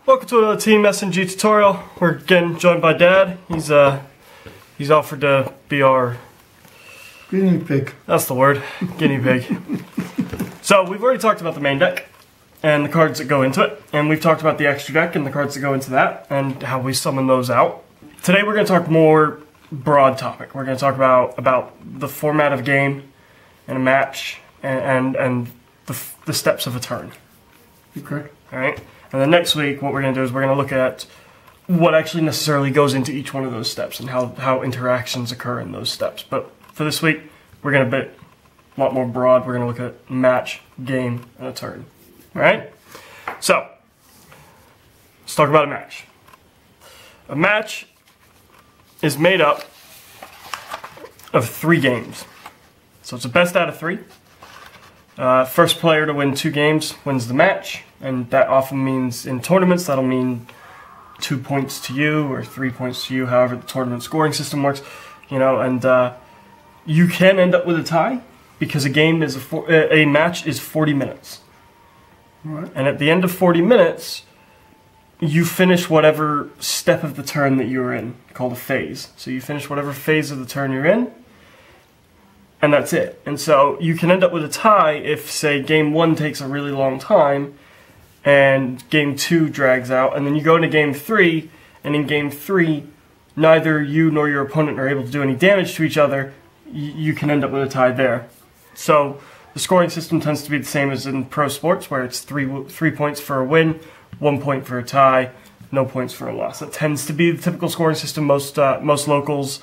Welcome to another Team SNG tutorial. We're again joined by Dad. He's offered to be our guinea pig. That's the word, guinea pig. So we've already talked about the main deck and the cards that go into it, and we've talked about the extra deck and the cards that go into that and how we summon those out. Today we're going to talk more broad topic. We're going to talk about the format of game and a match and the steps of a turn. Okay. All right. And then next week, what we're going to do is we're going to look at what actually necessarily goes into each one of those steps and how interactions occur in those steps. But for this week, we're going to be a lot more broad. We're going to look at match, game, and a turn. All right? So, let's talk about a match. A match is made up of 3 games. So it's a best out of 3. First player to win 2 games wins the match. And that often means, in tournaments, that'll mean 2 points to you or 3 points to you, however the tournament scoring system works. You know, and you can end up with a tie because a match is 40 minutes. Right. And at the end of 40 minutes, you finish whatever step of the turn that you're in, called a phase. So you finish whatever phase of the turn you're in, and that's it. And so you can end up with a tie if, say, game 1 takes a really long time, and game 2 drags out, and then you go into game 3, and in game 3, neither you nor your opponent are able to do any damage to each other. You can end up with a tie there. So the scoring system tends to be the same as in pro sports, where it's 3 points for a win, 1 point for a tie, no points for a loss. That tends to be the typical scoring system most locals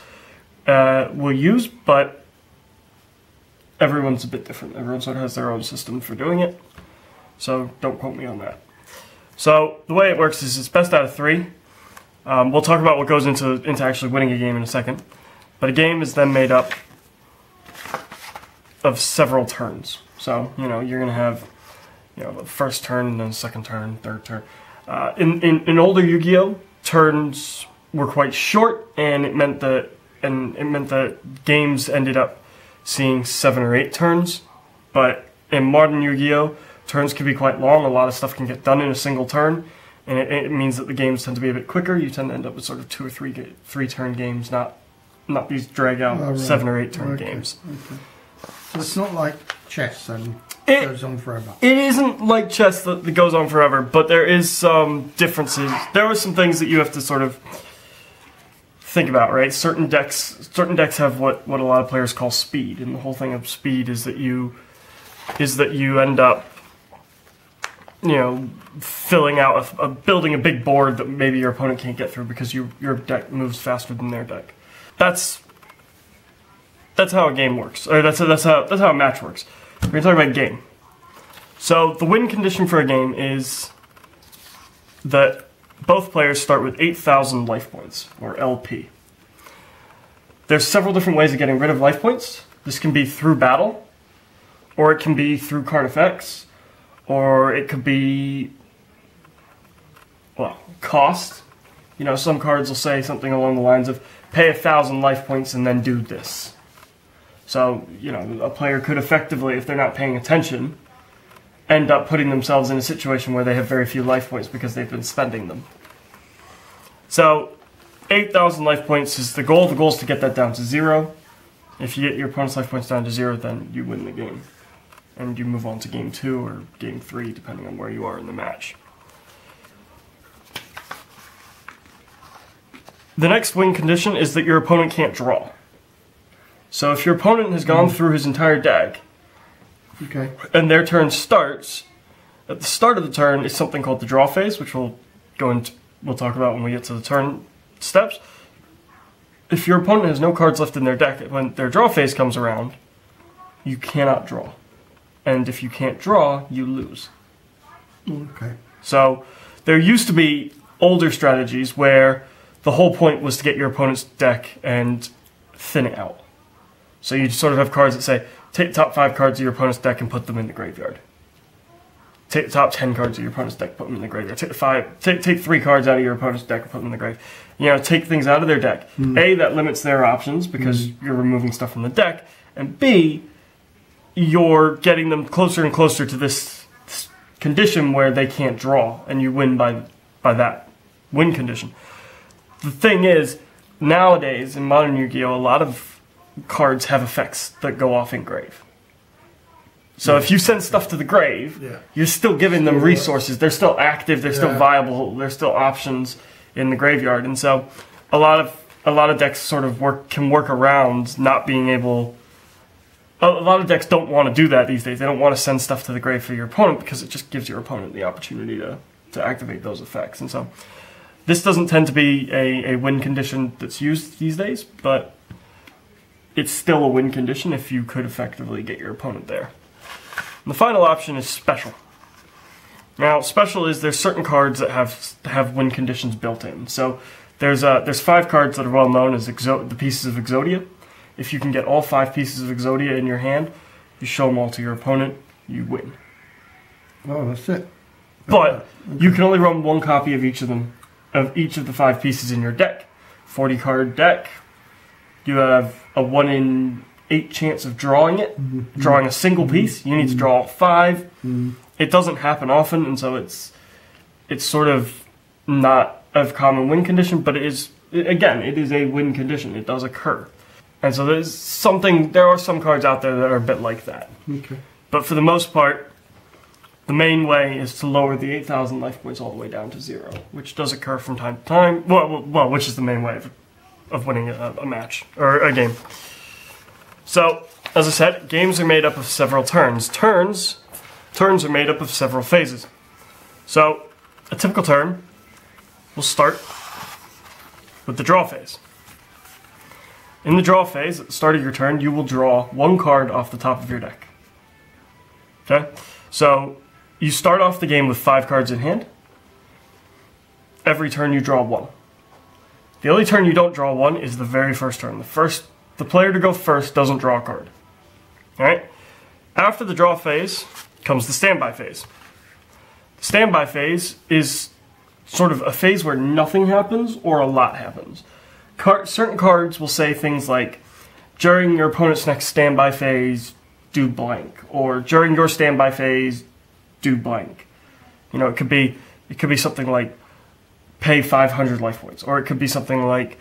will use, but everyone's a bit different. Everyone sort of has their own system for doing it. So don't quote me on that. So the way it works is it's best out of 3. We'll talk about what goes into actually winning a game in a second. But a game is then made up of several turns. So, you know, you're going to have, you know, the first turn, and then second turn, third turn. In older Yu-Gi-Oh, turns were quite short, and it meant that games ended up seeing 7 or 8 turns. But in modern Yu-Gi-Oh, turns can be quite long. A lot of stuff can get done in a single turn, and it means that the games tend to be a bit quicker. You tend to end up with sort of 2 or 3 turn games, not these drag out 7 or 8 turn games. Okay. So it's not like chess and it goes on forever. It isn't like chess that goes on forever, but there is some differences. There are some things that you have to sort of think about, right? Certain decks have what a lot of players call speed, and the whole thing of speed is that you end up, you know, filling out building a big board that maybe your opponent can't get through because your deck moves faster than their deck. That's how a game works, or that's how a match works. We're gonna talk about game. So the win condition for a game is that both players start with 8,000 life points, or LP. There's several different ways of getting rid of life points. This can be through battle, or it can be through card effects, or it could be, well, cost. You know, some cards will say something along the lines of, pay 1,000 life points and then do this. So, you know, a player could effectively, if they're not paying attention, end up putting themselves in a situation where they have very few life points because they've been spending them. So, 8,000 life points is the goal. The goal is to get that down to 0. If you get your opponent's life points down to 0, then you win the game. And you move on to game 2 or game 3, depending on where you are in the match. The next win condition is that your opponent can't draw. So if your opponent has gone through his entire deck, okay, and their turn starts, at the start of the turn is something called the draw phase, which we'll talk about when we get to the turn steps. If your opponent has no cards left in their deck, when their draw phase comes around, you cannot draw. And if you can't draw, you lose. Okay. So there used to be older strategies where the whole point was to get your opponent's deck and thin it out. So you sort of have cards that say, take the top 5 cards of your opponent's deck and put them in the graveyard. Take the top 10 cards of your opponent's deck, put them in the graveyard. Take 3 cards out of your opponent's deck and put them in the grave. You know, take things out of their deck. A, that limits their options because you're removing stuff from the deck. And B, you're getting them closer and closer to this condition where they can't draw, and you win by by that win condition. The thing is, nowadays in modern Yu-Gi-Oh, a lot of cards have effects that go off in grave. So if you send stuff to the grave, you're still giving them resources. They're still active. They're still viable. There's still options in the graveyard, and so a lot of decks sort of can work around not being able. A lot of decks don't want to do that these days. They don't want to send stuff to the grave for your opponent because it just gives your opponent the opportunity to activate those effects. And so this doesn't tend to be a win condition that's used these days, but it's still a win condition if you could effectively get your opponent there. And the final option is special. Now, special is there's certain cards that have win conditions built in. So there's 5 cards that are well known as the pieces of Exodia. If you can get all 5 pieces of Exodia in your hand, you show them all to your opponent, you win. Oh, that's it. But you can only run 1 copy of each of them, of each of the 5 pieces in your deck. 40 card deck. You have a 1 in 8 chance of drawing it, drawing a single piece. You need to draw 5. It doesn't happen often, and so it's sort of not a common win condition, but it is a win condition. It does occur. And so there are some cards out there that are a bit like that. Okay. But for the most part, the main way is to lower the 8,000 life points all the way down to 0, which does occur from time to time. Well, which is the main way of winning a match or a game. So, as I said, games are made up of several turns. Turns are made up of several phases. So, a typical turn will start with the draw phase. In the draw phase, at the start of your turn, you will draw 1 card off the top of your deck. Okay? So, you start off the game with 5 cards in hand. Every turn you draw 1. The only turn you don't draw 1 is the very first turn. The player to go first doesn't draw a card. Alright? After the draw phase comes the standby phase. The standby phase is sort of a phase where nothing happens or a lot happens. Certain cards will say things like, during your opponent's next standby phase, do blank, or during your standby phase, do blank. You know, it could be something like pay 500 life points, or it could be something like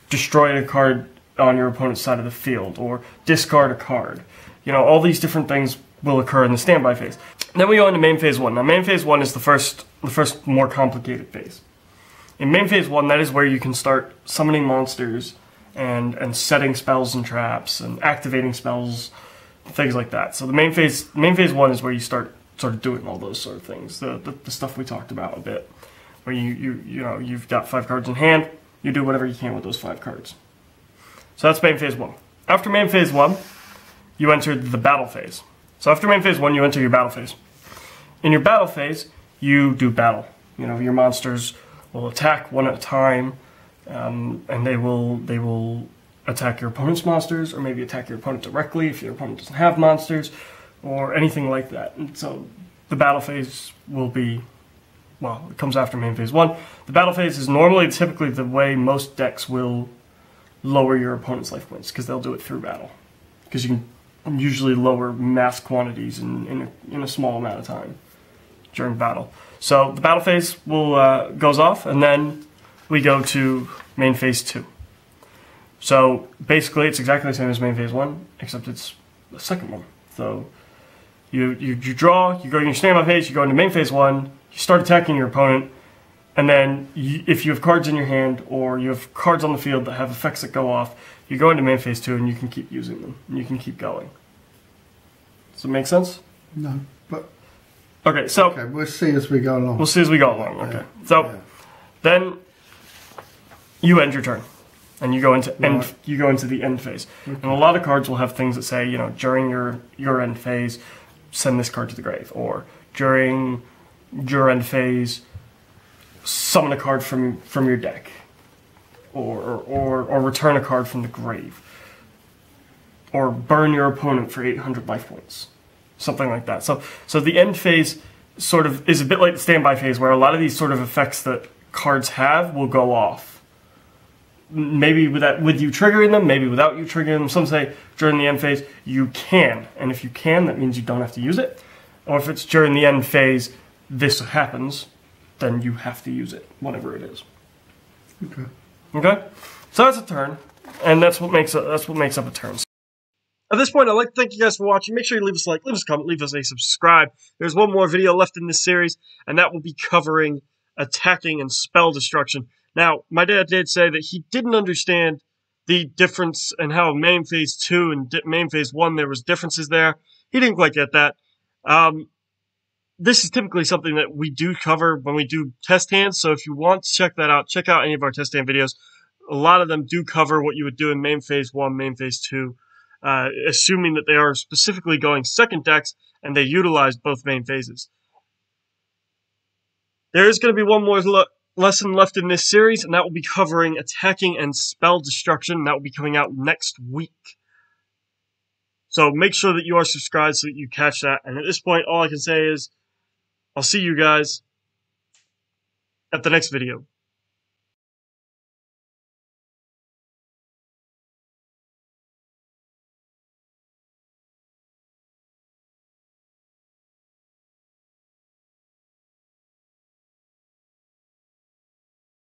destroy a card on your opponent's side of the field, or discard a card. You know, all these different things will occur in the standby phase. Then we go into main phase 1. Now, main phase 1 is the first more complicated phase. In main phase 1, that is where you can start summoning monsters and setting spells and traps and activating spells, things like that. So the main phase 1 is where you start sort of doing all those sort of things, the stuff we talked about a bit, where you've got 5 cards in hand, you do whatever you can with those 5 cards. So that's main phase 1. After main phase 1, you enter the battle phase. So after main phase 1, you enter your battle phase. In your battle phase, you do battle. You know, your monsters will attack one at a time, and they will attack your opponent's monsters, or maybe attack your opponent directly if your opponent doesn't have monsters, or anything like that. And so the battle phase will be, well, it comes after main phase 1. The battle phase is typically the way most decks will lower your opponent's life points, because they'll do it through battle. Because you can usually lower mass quantities in a small amount of time during battle. So the battle phase goes off, and then we go to main phase 2. So basically, it's exactly the same as main phase 1, except it's the second one. So you draw, you go to your standby phase, you go into main phase 1, you start attacking your opponent, and then if you have cards in your hand or you have cards on the field that have effects that go off, you go into main phase 2 and you can keep using them, and you can keep going. Does it make sense? No, but okay, so we'll see as we go along. We'll see as we go along. Okay, so then you end your turn, and you go into the end phase. Okay. And a lot of cards will have things that say, you know, during your end phase, send this card to the grave, or during your end phase, summon a card from your deck, or return a card from the grave, or burn your opponent for 800 life points, something like that. So the end phase sort of is a bit like the standby phase, where a lot of these sort of effects that cards have will go off. Maybe with you triggering them, maybe without you triggering them. Some say during the end phase you can, and if you can, that means you don't have to use it. Or if it's during the end phase, this happens, then you have to use it, whatever it is. Okay. Okay? So that's a turn, and that's what makes up a turn. At this point, I'd like to thank you guys for watching. Make sure you leave us a like, leave us a comment, leave us a subscribe. There's one more video left in this series, and that will be covering attacking and spell destruction. Now, my dad did say that he didn't understand the difference and how main phase 2 and main phase 1 there was differences there. He didn't quite get that. This is typically something that we do cover when we do test hands, so if you want to check that out, check out any of our test hand videos. A lot of them do cover what you would do in main phase 1, main phase 2, assuming that they are specifically going second decks and they utilize both main phases. There is going to be one more lesson left in this series, and that will be covering attacking and spell destruction. That will be coming out next week. So make sure that you are subscribed so that you catch that. And at this point, all I can say is, I'll see you guys at the next video.